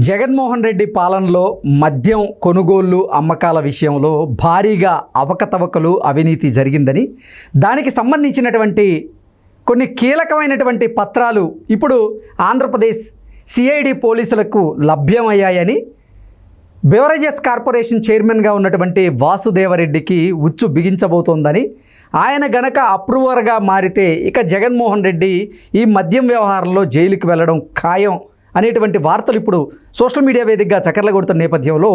జగన్మోహన్ రెడ్డి పాలనలో మద్యం కొనుగోళ్లు అమ్మకాల విషయంలో భారీగా అవకతవకలు అవినీతి జరిగిందని దానికి సంబంధించినటువంటి కొన్ని కీలకమైనటువంటి పత్రాలు ఇప్పుడు ఆంధ్రప్రదేశ్ సిఐడి పోలీసులకు లభ్యమయ్యాయని బెవరేజెస్ కార్పొరేషన్ చైర్మన్గా ఉన్నటువంటి వాసుదేవరెడ్డికి ఉచ్చు బిగించబోతోందని, ఆయన గనక అప్రూవర్గా మారితే ఇక జగన్మోహన్ రెడ్డి ఈ మద్యం వ్యవహారంలో జైలుకి వెళ్ళడం ఖాయం అనేటువంటి వార్తలు ఇప్పుడు సోషల్ మీడియా వేదికగా చక్కర్లు కొడుతున్న నేపథ్యంలో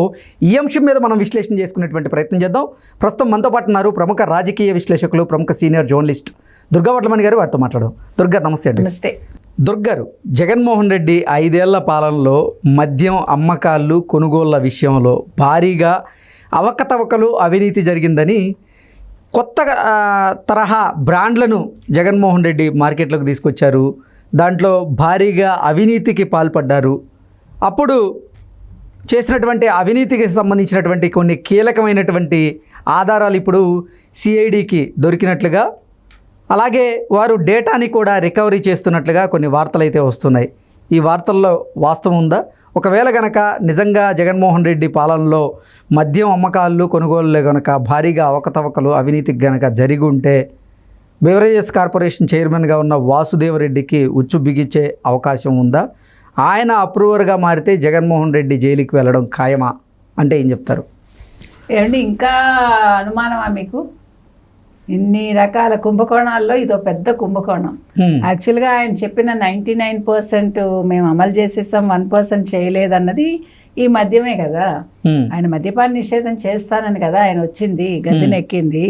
ఈ అంశం మీద మనం విశ్లేషణ చేసుకునేటువంటి ప్రయత్నం చేద్దాం. ప్రస్తుతం మనతో పాటు ఉన్నారు ప్రముఖ రాజకీయ విశ్లేషకులు, ప్రముఖ సీనియర్ జర్నలిస్ట్ దుర్గా వడ్లమణి గారు. వారితో మాట్లాడదాం. దుర్గా, నమస్తే అండి. నమస్తే. దుర్గారు, జగన్మోహన్ రెడ్డి 5 ఏళ్ల పాలనలో మద్యం అమ్మకాలు కొనుగోళ్ల విషయంలో భారీగా అవకతవకలు అవినీతి జరిగిందని కొత్త తరహా బ్రాండ్లను జగన్మోహన్ రెడ్డి మార్కెట్లోకి తీసుకొచ్చారు. దాంట్లో భారీగా అవినీతికి పాల్పడ్డారు. అప్పుడు చేసినటువంటి అవినీతికి సంబంధించినటువంటి కొన్ని కీలకమైనటువంటి ఆధారాలు ఇప్పుడు సిఐడికి దొరికినట్లుగా, అలాగే వారు డేటాని కూడా రికవరీ చేస్తున్నట్లుగా కొన్ని వార్తలు అయితే వస్తున్నాయి. ఈ వార్తల్లో వాస్తవం ఉందా? ఒకవేళ గనక నిజంగా జగన్మోహన్ రెడ్డి పాలనలో మద్యం అమ్మకాలు కొనుగోలు గనక భారీగా అవకతవకలు అవినీతికి గనక జరిగి ఉంటే బెవరేజెస్ కార్పొరేషన్ చైర్మన్గా ఉన్న వాసుదేవరెడ్డికి ఉచ్చు బిగించే అవకాశం ఉందా? ఆయన అప్రూవర్గా మారితే జగన్మోహన్ రెడ్డి జైలుకి వెళ్ళడం ఖాయమా అంటే ఏం చెప్తారు? ఏమండి, ఇంకా అనుమానమా మీకు? ఇన్ని రకాల కుంభకోణాల్లో ఇదో పెద్ద కుంభకోణం. యాక్చువల్గా ఆయన చెప్పిన 99% మేము అమలు చేసేసాం, 1% చేయలేదన్నది ఈ మద్యమే కదా. ఆయన మద్యపాన నిషేధం చేస్తానని కదా ఆయన వచ్చింది, గద్దెనెక్కింది.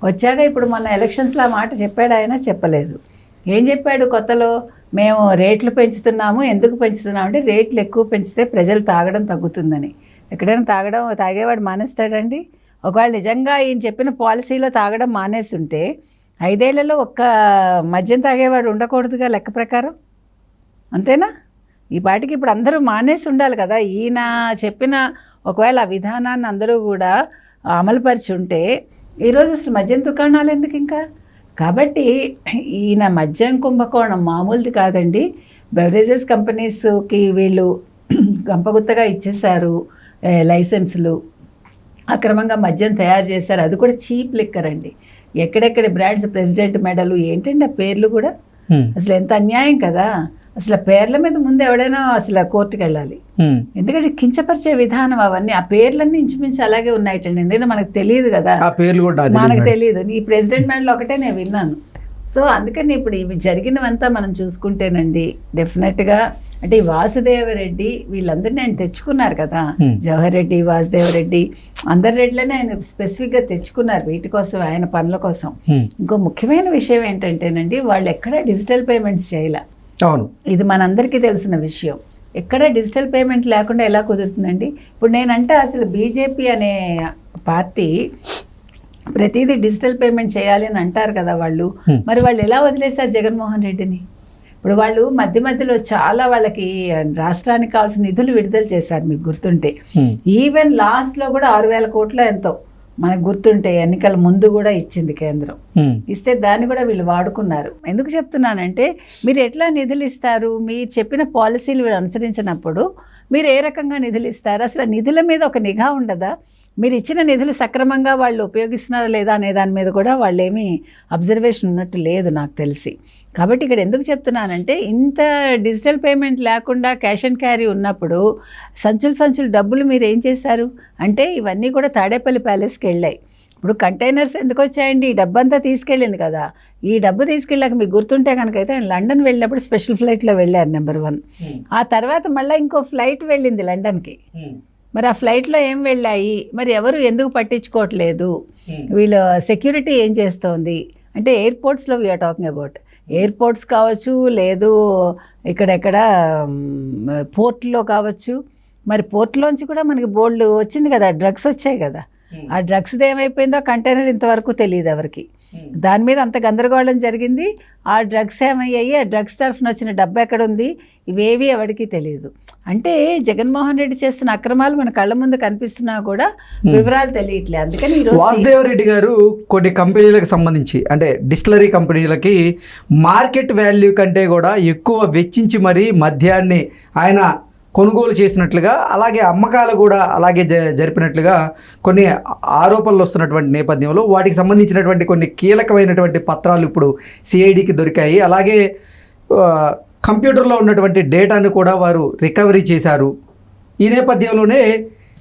వచ్చాక ఇప్పుడు మొన్న ఎలక్షన్స్లో ఆ మాట చెప్పాడు ఆయన? చెప్పలేదు. ఏం చెప్పాడు కొత్తలో? మేము రేట్లు పెంచుతున్నాము. ఎందుకు పెంచుతున్నాము అంటే రేట్లు ఎక్కువ పెంచితే ప్రజలు తాగడం తగ్గుతుందని. ఎక్కడైనా తాగేవాడు మానేస్తాడండి? ఒకవేళ నిజంగా ఈయన చెప్పిన పాలసీలో తాగడం మానేస్తుంటే 5 ఏళ్లలో ఒక్క మద్యం తాగేవాడు ఉండకూడదుగా లెక్క ప్రకారం, అంతేనా? ఈ పాటికి ఇప్పుడు అందరూ మానేసి ఉండాలి కదా. ఈయన చెప్పిన ఒకవేళ ఆ విధానాన్ని అందరూ కూడా అమలుపరిచి ఉంటే ఈరోజు అసలు మద్యం దుకాణాలు ఎందుకు ఇంకా? కాబట్టి ఈయన మద్యం కుంభకోణం మామూలుది కాదండి. బెవరేజెస్ కంపెనీస్కి వీళ్ళు గంపగుత్తగా ఇచ్చేశారు లైసెన్సులు, అక్రమంగా మద్యం తయారు చేశారు. అది కూడా చీప్ లిక్కర్ అండి. ఎక్కడెక్కడ బ్రాండ్స్, ప్రెసిడెంట్ మెడలు, ఏంటండి ఆ పేర్లు కూడా. అసలు ఎంత అన్యాయం కదా. అసలు పేర్ల మీద ముందు ఎవడైనా అసలు కోర్టుకు వెళ్ళాలి. ఎందుకంటే కించపరిచే విధానం అవన్నీ, ఆ పేర్లన్నీ ఇంచుమించు అలాగే ఉన్నాయటండి. ఎందుకంటే మనకు తెలియదు కదా, మనకు తెలియదు. ఈ ప్రెసిడెంట్ మెడల్ ఒకటే నేను విన్నాను. సో అందుకని ఇప్పుడు ఇవి జరిగినవంతా మనం చూసుకుంటేనండి డెఫినెట్గా అంటే ఈ వాసుదేవరెడ్డి వీళ్ళందరినీ ఆయన తెచ్చుకున్నారు కదా. జవహర్ రెడ్డి, వాసుదేవరెడ్డి, అందరి రెడ్లనే ఆయన స్పెసిఫిక్గా తెచ్చుకున్నారు వీటి కోసం, ఆయన పనుల కోసం. ఇంకో ముఖ్యమైన విషయం ఏంటంటేనండి, వాళ్ళు ఎక్కడ డిజిటల్ పేమెంట్స్ చేయలే. అవును, ఇది మనందరికీ తెలిసిన విషయం. ఎక్కడ డిజిటల్ పేమెంట్ లేకుండా ఎలా కుదురుతుందండి? ఇప్పుడు నేనంటే అసలు బీజేపీ అనే పార్టీ ప్రతిదీ డిజిటల్ పేమెంట్ చేయాలి అని అంటారు కదా వాళ్ళు. మరి వాళ్ళు ఎలా వదిలేశారు జగన్మోహన్ రెడ్డిని? ఇప్పుడు వాళ్ళు మధ్యలో చాలా వాళ్ళకి రాష్ట్రానికి కావాల్సిన నిధులు విడుదల చేశారు, మీకు గుర్తుంటే. ఈవెన్ లాస్ట్లో కూడా 6,000 కోట్లు ఎంతో మనకు గుర్తుంటే ఎన్నికల ముందు కూడా ఇచ్చింది కేంద్రం. ఇస్తే దాన్ని కూడా వీళ్ళు వాడుకున్నారు. ఎందుకు చెప్తున్నానంటే మీరు ఎట్లా నిధులు ఇస్తారు? మీరు చెప్పిన పాలసీలు వీళ్ళు అనుసరించినప్పుడు మీరు ఏ రకంగా నిధులు ఇస్తారు? అసలు నిధుల మీద ఒక నిఘా ఉండదా? మీరు ఇచ్చిన నిధులు సక్రమంగా వాళ్ళు ఉపయోగిస్తున్నారా లేదా అనే దాని మీద కూడా వాళ్ళు ఏమీ అబ్జర్వేషన్ ఉన్నట్టు లేదు నాకు తెలిసి. కాబట్టి ఇక్కడ ఎందుకు చెప్తున్నానంటే ఇంత డిజిటల్ పేమెంట్ లేకుండా క్యాష్ అండ్ క్యారీ ఉన్నప్పుడు సంచులు డబ్బులు మీరు ఏం చేశారు అంటే ఇవన్నీ కూడా తాడేపల్లి ప్యాలెస్కి వెళ్ళాయి. ఇప్పుడు కంటైనర్స్ ఎందుకు వచ్చాయండి? ఈ డబ్బంతా తీసుకెళ్ళింది కదా. ఈ డబ్బు తీసుకెళ్ళాక మీకు గుర్తుంటే కనుక అయితే లండన్ వెళ్ళినప్పుడు స్పెషల్ ఫ్లైట్లో వెళ్ళారు, నెంబర్ 1. ఆ తర్వాత మళ్ళీ ఇంకో ఫ్లైట్ వెళ్ళింది లండన్కి. మరి ఆ ఫ్లైట్లో ఏం వెళ్ళాయి? మరి ఎవరు ఎందుకు పట్టించుకోవట్లేదు? వీళ్ళ సెక్యూరిటీ ఏం చేస్తోంది అంటే ఎయిర్పోర్ట్స్లో వీఆర్ టాకింగ్ అబౌట్ ఎయిర్పోర్ట్స్ కావచ్చు, లేదు ఇక్కడెక్కడ పోర్ట్లో కావచ్చు. మరి పోర్ట్లోంచి కూడా మనకి బోల్డ్ వచ్చింది కదా, డ్రగ్స్ వచ్చాయి కదా. ఆ డ్రగ్స్ది ఏమైపోయిందో కంటైనర్ ఇంతవరకు తెలియదు ఎవరికి. దాని మీద అంత గందరగోళం జరిగింది. ఆ డ్రగ్స్ ఏమయ్యాయి, ఆ డ్రగ్స్ తరఫున వచ్చిన డబ్బు ఎక్కడ ఉంది, ఇవేవి ఎవరికి తెలియదు. అంటే జగన్మోహన్ రెడ్డి చేస్తున్న అక్రమాలు మన కళ్ళ ముందు కనిపిస్తున్నా కూడా వివరాలు తెలియట్లేదు. అందుకని వాసుదేవరెడ్డి గారు కొన్ని కంపెనీలకు సంబంధించి అంటే డిస్టిలరీ కంపెనీలకి మార్కెట్ వాల్యూ కంటే కూడా ఎక్కువ వెచ్చించి మరీ మద్యాన్ని ఆయన కొనుగోలు చేసినట్లుగా, అలాగే అమ్మకాలు కూడా అలాగే జరిపినట్లుగా కొన్ని ఆరోపణలు వస్తున్నటువంటి నేపథ్యంలో వాటికి సంబంధించినటువంటి కొన్ని కీలకమైనటువంటి పత్రాలు ఇప్పుడు సిఐడికి దొరికాయి. అలాగే కంప్యూటర్లో ఉన్నటువంటి డేటాను కూడా వారు రికవరీ చేశారు. ఈ నేపథ్యంలోనే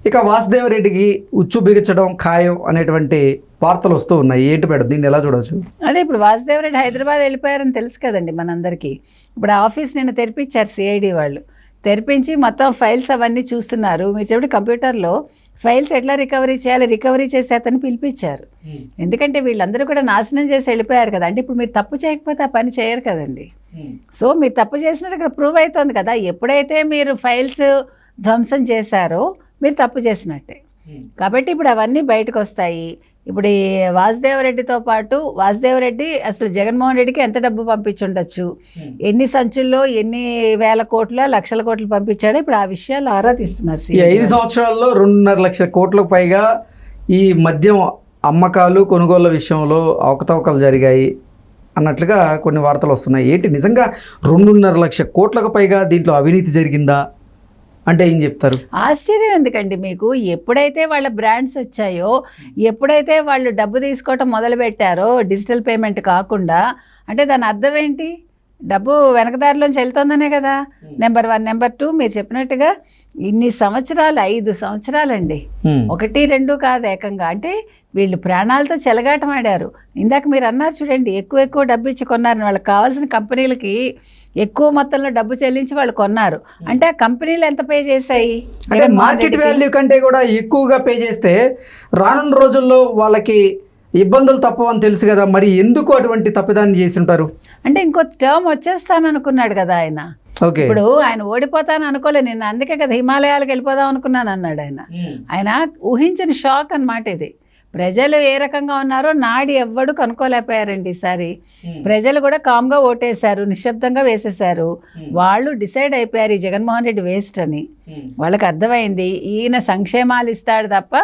ఇక వాసుదేవరెడ్డికి ఉచ్చు బిగించడం ఖాయం అనేటువంటి వార్తలు వస్తూ ఉన్నాయి. ఏంటి మేడం, దీన్ని ఎలా చూడవచ్చు? అదే ఇప్పుడు వాసుదేవరెడ్డి హైదరాబాద్ వెళ్ళిపోయారని తెలుసు కదండి మనందరికీ. ఇప్పుడు ఆఫీస్ నిన్న తెరిపించారు సిఐడి వాళ్ళు. తెరిపించి మొత్తం ఫైల్స్ అవన్నీ చూస్తున్నారు. మీరు చెప్పి కంప్యూటర్లో ఫైల్స్ ఎట్లా రికవరీ చేసి అతను పిలిపించారు. ఎందుకంటే వీళ్ళందరూ కూడా నాశనం చేసి వెళ్ళిపోయారు కదా. అంటే ఇప్పుడు మీరు తప్పు చేయకపోతే ఆ పని చేయరు కదండి. సో మీరు తప్పు చేసినట్టు ఇక్కడ ప్రూవ్ అవుతుంది కదా. ఎప్పుడైతే మీరు ఫైల్స్ ధ్వంసం చేశారో మీరు తప్పు చేసినట్టే. కాబట్టి ఇప్పుడు అవన్నీ బయటకు వస్తాయి. ఇప్పుడు ఈ వాసుదేవరెడ్డితో పాటు వాసుదేవరెడ్డి అసలు జగన్మోహన్ రెడ్డికి ఎంత డబ్బు పంపించుండొచ్చు, ఎన్ని సంచుల్లో ఎన్ని వేల కోట్ల లక్షల కోట్లు పంపించాడో ఇప్పుడు ఆ విషయాలు ఆరా తీస్తున్నారు. ఈ 5 సంవత్సరాల్లో 2.5 లక్షల కోట్లకు పైగా ఈ మద్యం అమ్మకాలు కొనుగోళ్ల విషయంలో అవకతవకలు జరిగాయి అన్నట్లుగా కొన్ని వార్తలు వస్తున్నాయి. ఏంటి నిజంగా 2.5 లక్షల కోట్లకు పైగా దీంట్లో అవినీతి జరిగిందా అంటే ఏం చెప్తారు? ఆశ్చర్యం ఎందుకండి మీకు? ఎప్పుడైతే వాళ్ళ బ్రాండ్స్ వచ్చాయో, ఎప్పుడైతే వాళ్ళు డబ్బు తీసుకోవటం మొదలుపెట్టారో డిజిటల్ పేమెంట్ కాకుండా, అంటే దాని అర్థం ఏంటి? డబ్బు వెనకదారిలోంచి వెళ్తుందనే కదా. నెంబర్ 1. నెంబర్ 2, మీరు చెప్పినట్టుగా ఇన్ని సంవత్సరాలు 5 సంవత్సరాలండి, 1, 2 కాదు ఏకంగా. అంటే వీళ్ళు ప్రాణాలతో చెలగాటం ఆడారు. ఇందాక మీరు అన్నారు చూడండి, ఎక్కువ డబ్బు ఇచ్చి కొన్నారు. వాళ్ళకి కావాల్సిన కంపెనీలకి ఎక్కువ మొత్తంలో డబ్బు చెల్లించి వాళ్ళు కొన్నారు. అంటే ఆ కంపెనీలు ఎంత పే చేశాయి? అంటే మార్కెట్ వాల్యూ కంటే కూడా ఎక్కువగా పే చేస్తే రానున్న రోజుల్లో వాళ్ళకి ఇబ్బందులు తప్పవని తెలుసు కదా. మరి ఎందుకు అటువంటి తప్పిదాన్ని చేసి ఉంటారు? అంటే ఇంకో టర్మ్ వచ్చేస్తాను అనుకున్నాడు కదా ఆయన. ఇప్పుడు ఆయన ఓడిపోతాను అనుకోలేదు నేను, అందుకే కదా హిమాలయాలకు వెళ్ళిపోదాం అనుకున్నాను అన్నాడు ఆయన. ఆయన ఊహించిన షాక్ అన్నమాట ఇది. ప్రజలు ఏ రకంగా ఉన్నారో నాడి ఎవ్వడు కనుక్కోలేకపోయారండి ఈసారి. ప్రజలు కూడా కామ్గా ఓటేశారు, నిశ్శబ్దంగా వేసేశారు. వాళ్ళు డిసైడ్ అయిపోయారు ఈ జగన్మోహన్ రెడ్డి వేస్ట్ అని. వాళ్ళకి అర్థమైంది ఈయన సంక్షేమాలు ఇస్తాడు తప్ప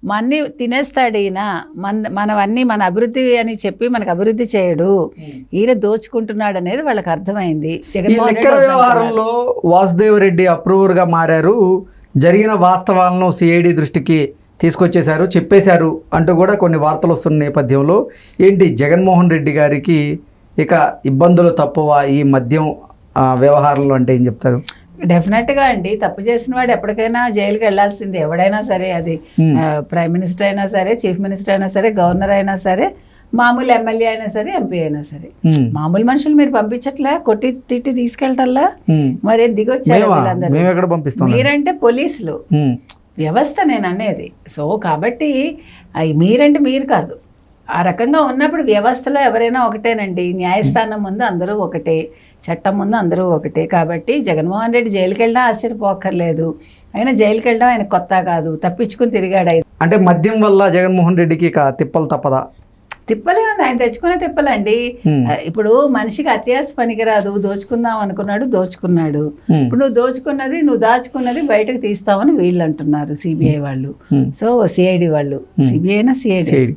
మన్ని తినేస్తాడు ఈయన, మనవన్నీ మన అభివృద్ధి అని చెప్పి మనకు అభివృద్ధి చేయడు, ఈయన దోచుకుంటున్నాడు అనేది వాళ్ళకి అర్థమైంది. జగన్మోహన్ రెడ్డి వ్యవహారంలో వాసుదేవరెడ్డి అప్రూవర్గా మారారు, జరిగిన వాస్తవాలను సిఐడి దృష్టికి తీసుకొచ్చేశారు, చెప్పేశారు అంటూ కూడా కొన్ని వార్తలు వస్తున్న నేపథ్యంలో ఏంటి జగన్మోహన్ రెడ్డి గారికి ఇక ఇబ్బందులు తప్పవా ఈ మద్యం వ్యవహారంలో అంటే ఏం చెప్తారు? డెఫినెట్గా అండి, తప్పు చేసిన వాడు ఎప్పటికైనా జైలుకి వెళ్లాల్సిందే. ఎవడైనా సరే, అది ప్రైమ్ మినిస్టర్ అయినా సరే, చీఫ్ మినిస్టర్ అయినా సరే, గవర్నర్ అయినా సరే, మామూలు ఎమ్మెల్యే అయినా సరే, ఎంపీ అయినా సరే. మామూలు మనుషులు మీరు పంపించట్లే, కొట్టి తిట్టి తీసుకెళ్ళటల్లా, మరి దిగొచ్చారు వీళ్ళందరూ. మీరంటే పోలీసులు వ్యవస్థ నేను అనేది. సో కాబట్టి మీరంటే మీరు కాదు, ఆ రకంగా ఉన్నప్పుడు వ్యవస్థలో ఎవరైనా ఒకటేనండి. న్యాయస్థానం ముందు అందరూ ఒకటే, చట్టం ముందు అందరూ ఒకటే. కాబట్టి జగన్మోహన్ రెడ్డి జైలుకి వెళ్ళినా ఆశ్చర్యపోక్కర్లేదు. ఆయన జైలుకి వెళ్ళడం ఆయన కొత్త కాదు, తప్పించుకుని తిరిగాడు. అంటే మద్యం వల్ల జగన్మోహన్ రెడ్డికి తిప్పలు తప్పదా? తిప్పలే ఉంది, ఆయన తెచ్చుకునే తిప్పలండి. ఇప్పుడు మనిషికి అత్యాశ పనికిరాదు. దోచుకుందాం అనుకున్నాడు, దోచుకున్నాడు. ఇప్పుడు నువ్వు దోచుకున్నది, నువ్వు దాచుకున్నది బయటకు తీస్తామని వీళ్ళు అంటున్నారు, సిబిఐ వాళ్ళు. సో సిఐడి వాళ్ళు, సిబిఐనా సిఐడి,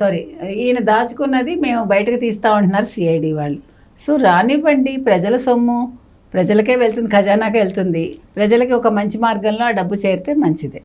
సారీ, ఈయన దాచుకున్నది మేము బయటకు తీస్తామంటున్నారు సిఐడి వాళ్ళు. సో రానివ్వండి, ప్రజల సొమ్ము ప్రజలకే వెళ్తుంది, ఖజానాకే వెళ్తుంది. ప్రజలకి ఒక మంచి మార్గంలో ఆ డబ్బు చేరితే మంచిదే.